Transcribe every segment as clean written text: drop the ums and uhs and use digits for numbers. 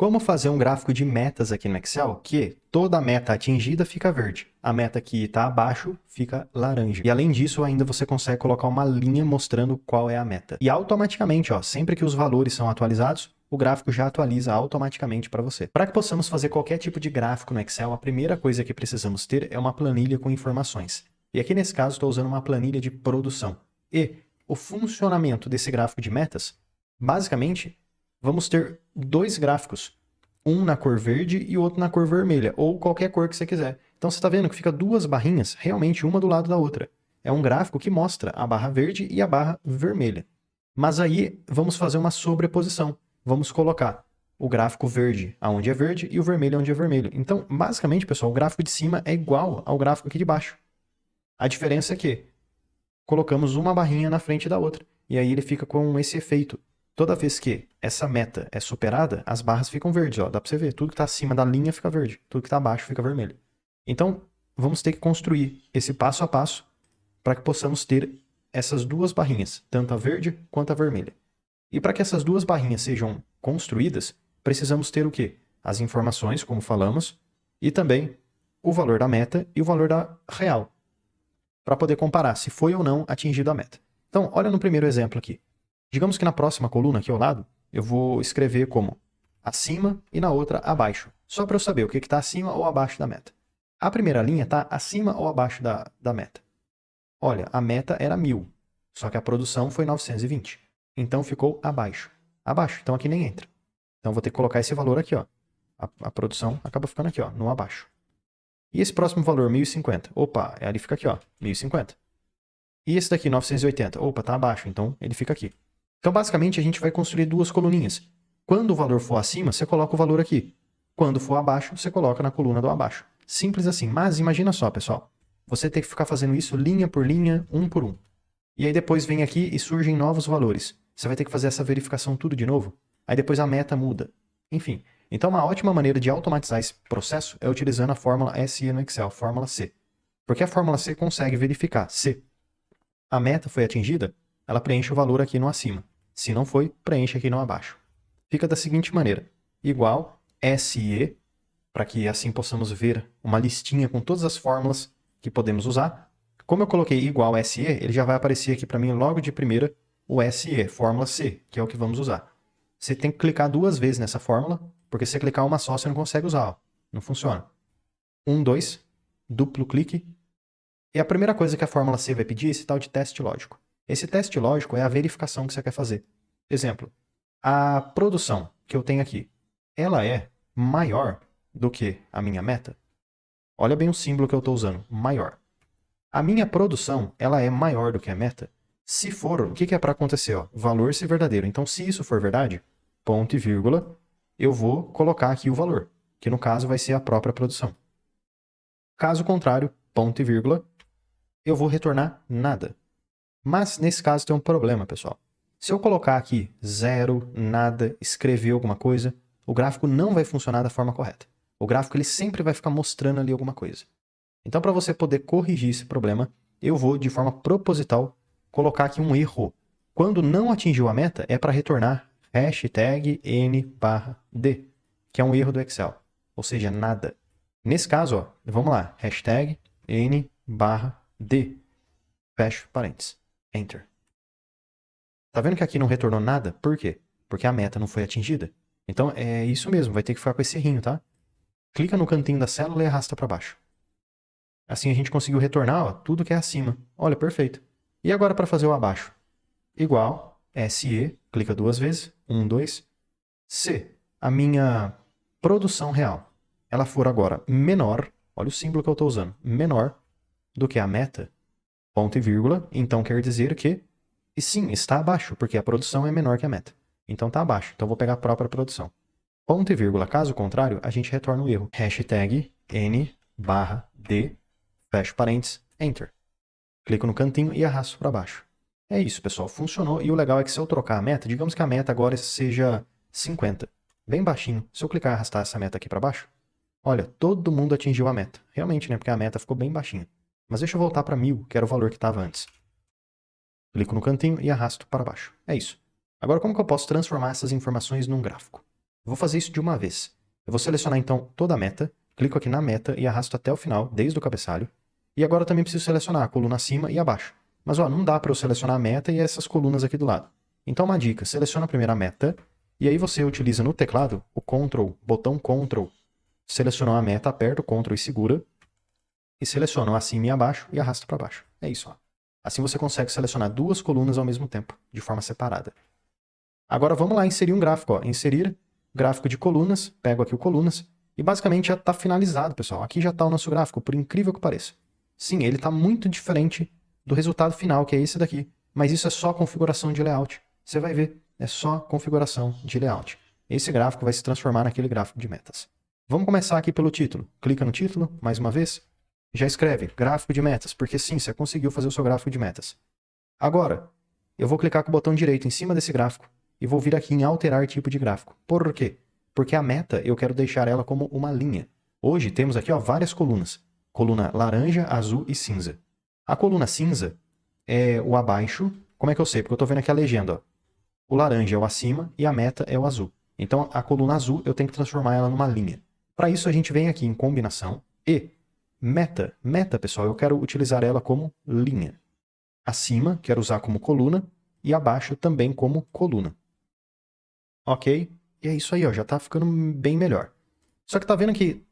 Como fazer um gráfico de metas aqui no Excel que toda meta atingida fica verde, a meta que está abaixo fica laranja. E além disso, ainda você consegue colocar uma linha mostrando qual é a meta. E automaticamente, ó, sempre que os valores são atualizados, o gráfico já atualiza automaticamente para você. Para que possamos fazer qualquer tipo de gráfico no Excel, a primeira coisa que precisamos ter é uma planilha com informações. E aqui nesse caso estou usando uma planilha de produção. E o funcionamento desse gráfico de metas, basicamente, vamos ter dois gráficos, um na cor verde e outro na cor vermelha, ou qualquer cor que você quiser. Então você está vendo que fica duas barrinhas, realmente uma do lado da outra. É um gráfico que mostra a barra verde e a barra vermelha. Mas aí vamos fazer uma sobreposição. Vamos colocar o gráfico verde onde é verde e o vermelho onde é vermelho. Então, basicamente, pessoal, o gráfico de cima é igual ao gráfico aqui de baixo. A diferença é que colocamos uma barrinha na frente da outra. E aí ele fica com esse efeito. Toda vez que essa meta é superada, as barras ficam verdes, ó. Dá para você ver, tudo que está acima da linha fica verde, tudo que está abaixo fica vermelho. Então, vamos ter que construir esse passo a passo para que possamos ter essas duas barrinhas, tanto a verde quanto a vermelha. E para que essas duas barrinhas sejam construídas, precisamos ter o quê? As informações, como falamos, e também o valor da meta e o valor da real, para poder comparar se foi ou não atingido a meta. Então, olha no primeiro exemplo aqui. Digamos que na próxima coluna aqui ao lado, eu vou escrever como acima e na outra abaixo, só para eu saber o que está acima ou abaixo da meta. A primeira linha está acima ou abaixo da meta. Olha, a meta era 1000, só que a produção foi 920. Então ficou abaixo. Abaixo, então aqui nem entra. Então vou ter que colocar esse valor aqui, ó. A produção acaba ficando aqui, ó, no abaixo. E esse próximo valor, 1050. Opa, ele fica aqui, ó, 1050. E esse daqui, 980. Opa, tá abaixo, então ele fica aqui. Então, basicamente, a gente vai construir duas coluninhas. Quando o valor for acima, você coloca o valor aqui. Quando for abaixo, você coloca na coluna do abaixo. Simples assim. Mas imagina só, pessoal. Você tem que ficar fazendo isso linha por linha, um por um. E aí depois vem aqui e surgem novos valores. Você vai ter que fazer essa verificação tudo de novo. Aí depois a meta muda. Enfim. Então, uma ótima maneira de automatizar esse processo é utilizando a fórmula SE no Excel, fórmula C. Porque a fórmula C consegue verificar se a meta foi atingida, ela preenche o valor aqui no acima. Se não foi, preenche aqui no abaixo. Fica da seguinte maneira, igual SE, para que assim possamos ver uma listinha com todas as fórmulas que podemos usar. Como eu coloquei igual SE, ele já vai aparecer aqui para mim logo de primeira o SE, fórmula C, que é o que vamos usar. Você tem que clicar duas vezes nessa fórmula, porque se você clicar uma só, você não consegue usar, ó. Não funciona. 1, 2, duplo clique. E a primeira coisa que a fórmula C vai pedir é esse tal de teste lógico. Esse teste lógico é a verificação que você quer fazer. Exemplo, a produção que eu tenho aqui, ela é maior do que a minha meta? Olha bem o símbolo que eu estou usando, maior. A minha produção, ela é maior do que a meta? Se for, o que é para acontecer? Ó? Valor se verdadeiro. Então, se isso for verdade, ponto e vírgula, eu vou colocar aqui o valor, que no caso vai ser a própria produção. Caso contrário, ponto e vírgula, eu vou retornar nada. Mas nesse caso tem um problema, pessoal. Se eu colocar aqui zero, nada, escrever alguma coisa, o gráfico não vai funcionar da forma correta. O gráfico ele sempre vai ficar mostrando ali alguma coisa. Então, para você poder corrigir esse problema, eu vou, de forma proposital, colocar aqui um erro. Quando não atingiu a meta, é para retornar hashtag n/d, que é um erro do Excel, ou seja, nada. Nesse caso, ó, vamos lá, hashtag n/d, fecho parênteses. Enter. Tá vendo que aqui não retornou nada? Por quê? Porque a meta não foi atingida. Então é isso mesmo, vai ter que ficar com esse errinho, tá? Clica no cantinho da célula e arrasta para baixo. Assim a gente conseguiu retornar, ó, tudo que é acima. Olha, perfeito. E agora para fazer o abaixo? Igual, SE, clica duas vezes, 1, 2. Se a minha produção real, ela for agora menor, olha o símbolo que eu estou usando, menor do que a meta, ponto e vírgula, então quer dizer que, e sim, está abaixo, porque a produção é menor que a meta. Então está abaixo, então vou pegar a própria produção. Ponto e vírgula, caso contrário, a gente retorna o erro. Hashtag n/d, fecho parênteses, enter. Clico no cantinho e arrasto para baixo. É isso, pessoal, funcionou. E o legal é que se eu trocar a meta, digamos que a meta agora seja 50, bem baixinho. Se eu clicar e arrastar essa meta aqui para baixo, olha, todo mundo atingiu a meta. Realmente, né, porque a meta ficou bem baixinha. Mas deixa eu voltar para 1000, que era o valor que estava antes. Clico no cantinho e arrasto para baixo. É isso. Agora, como que eu posso transformar essas informações num gráfico? Vou fazer isso de uma vez. Eu vou selecionar então toda a meta, clico aqui na meta e arrasto até o final, desde o cabeçalho. E agora eu também preciso selecionar a coluna acima e abaixo. Mas ó, não dá para eu selecionar a meta e essas colunas aqui do lado. Então uma dica, seleciona a primeira meta, e aí você utiliza no teclado o Ctrl, botão Ctrl. Selecionou a meta, aperta o Ctrl e segura. E seleciona o acima e abaixo e arrasta para baixo. É isso, ó. Assim você consegue selecionar duas colunas ao mesmo tempo, de forma separada. Agora vamos lá inserir um gráfico, ó. Inserir gráfico de colunas, pego aqui o colunas, e basicamente já está finalizado, pessoal. Aqui já está o nosso gráfico, por incrível que pareça. Sim, ele está muito diferente do resultado final, que é esse daqui. Mas isso é só configuração de layout. Você vai ver, é só configuração de layout. Esse gráfico vai se transformar naquele gráfico de metas. Vamos começar aqui pelo título. Clica no título, mais uma vez. Já escreve gráfico de metas, porque sim, você conseguiu fazer o seu gráfico de metas. Agora, eu vou clicar com o botão direito em cima desse gráfico e vou vir aqui em alterar tipo de gráfico. Por quê? Porque a meta eu quero deixar ela como uma linha. Hoje temos aqui ó, várias colunas. Coluna laranja, azul e cinza. A coluna cinza é o abaixo. Como é que eu sei? Porque eu estou vendo aqui a legenda. Ó. O laranja é o acima e a meta é o azul. Então a coluna azul eu tenho que transformar ela numa linha. Para isso a gente vem aqui em combinação e meta. Meta, pessoal, eu quero utilizar ela como linha. Acima, quero usar como coluna e abaixo também como coluna. Ok? E é isso aí, ó, já está ficando bem melhor. Só que tá vendo que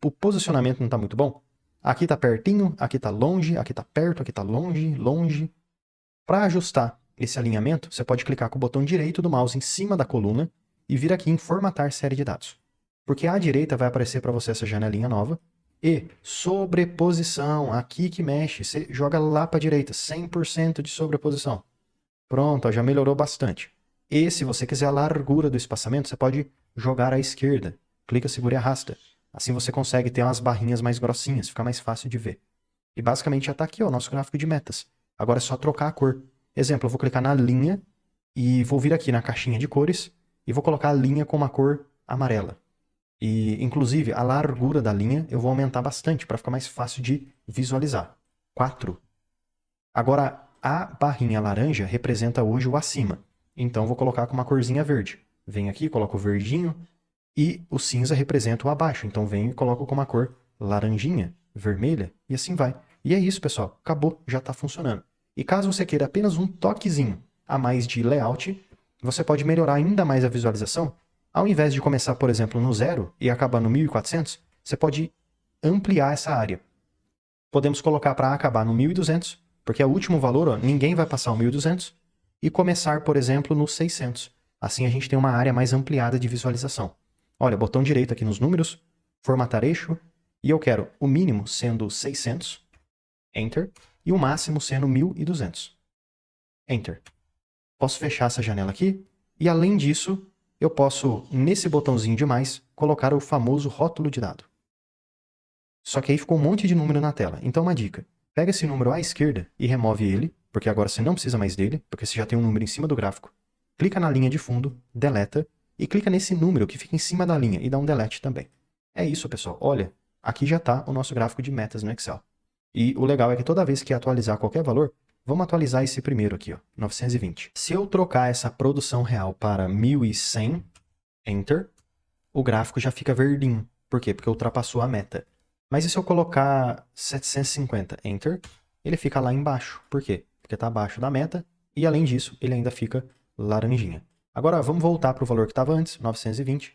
o posicionamento não está muito bom? Aqui está pertinho, aqui está longe, aqui está perto, aqui está longe, longe. Para ajustar esse alinhamento, você pode clicar com o botão direito do mouse em cima da coluna e vir aqui em formatar série de dados. Porque à direita vai aparecer para você essa janelinha nova. E sobreposição, aqui que mexe, você joga lá para a direita, 100% de sobreposição. Pronto, ó, já melhorou bastante. E se você quiser a largura do espaçamento, você pode jogar à esquerda. Clica, segura e arrasta. Assim você consegue ter umas barrinhas mais grossinhas, fica mais fácil de ver. E basicamente já está aqui ó, o nosso gráfico de metas. Agora é só trocar a cor. Exemplo, eu vou clicar na linha e vou vir aqui na caixinha de cores e vou colocar a linha com uma cor amarela. E, inclusive, a largura da linha eu vou aumentar bastante para ficar mais fácil de visualizar. 4. Agora, a barrinha laranja representa hoje o acima. Então, vou colocar com uma corzinha verde. Venho aqui, coloco o verdinho e o cinza representa o abaixo. Então, venho e coloco com uma cor laranjinha, vermelha e assim vai. E é isso, pessoal. Acabou, já está funcionando. E caso você queira apenas um toquezinho a mais de layout, você pode melhorar ainda mais a visualização. Ao invés de começar, por exemplo, no 0 e acabar no 1400, você pode ampliar essa área. Podemos colocar para acabar no 1200, porque é o último valor, ó, ninguém vai passar o 1200, e começar, por exemplo, no 600. Assim a gente tem uma área mais ampliada de visualização. Olha, botão direito aqui nos números, formatar eixo, e eu quero o mínimo sendo 600, Enter, e o máximo sendo 1200, Enter. Posso fechar essa janela aqui, e além disso, eu posso, nesse botãozinho de mais, colocar o famoso rótulo de dado. Só que aí ficou um monte de número na tela. Então uma dica, pega esse número à esquerda e remove ele, porque agora você não precisa mais dele, porque você já tem um número em cima do gráfico. Clica na linha de fundo, deleta, e clica nesse número que fica em cima da linha e dá um delete também. É isso, pessoal. Olha, aqui já está o nosso gráfico de metas no Excel. E o legal é que toda vez que atualizar qualquer valor, vamos atualizar esse primeiro aqui, ó, 920. Se eu trocar essa produção real para 1100, Enter, o gráfico já fica verdinho. Por quê? Porque ultrapassou a meta. Mas e se eu colocar 750, Enter, ele fica lá embaixo. Por quê? Porque está abaixo da meta e, além disso, ele ainda fica laranjinha. Agora, vamos voltar para o valor que estava antes, 920,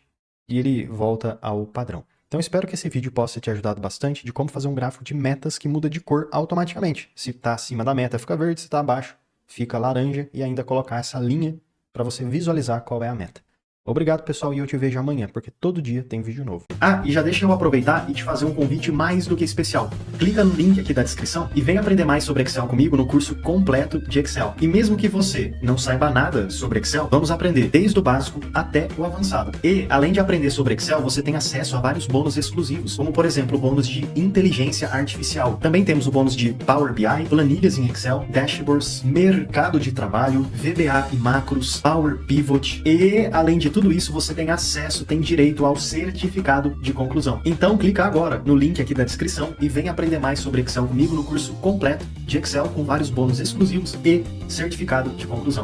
e ele volta ao padrão. Então, espero que esse vídeo possa te ajudado bastante de como fazer um gráfico de metas que muda de cor automaticamente. Se está acima da meta, fica verde, se está abaixo, fica laranja, e ainda colocar essa linha para você visualizar qual é a meta. Obrigado, pessoal, e eu te vejo amanhã, porque todo dia tem vídeo novo. Ah, e já deixa eu aproveitar e te fazer um convite mais do que especial. Clica no link aqui da descrição e vem aprender mais sobre Excel comigo no curso completo de Excel. E mesmo que você não saiba nada sobre Excel, vamos aprender desde o básico até o avançado. E, além de aprender sobre Excel, você tem acesso a vários bônus exclusivos, como, por exemplo, o bônus de inteligência artificial. Também temos o bônus de Power BI, planilhas em Excel, dashboards, mercado de trabalho, VBA e macros, Power Pivot e, além de tudo isso, você tem acesso, tem direito ao certificado de conclusão. Então clica agora no link aqui da descrição e vem aprender mais sobre Excel comigo no curso completo de Excel com vários bônus exclusivos e certificado de conclusão.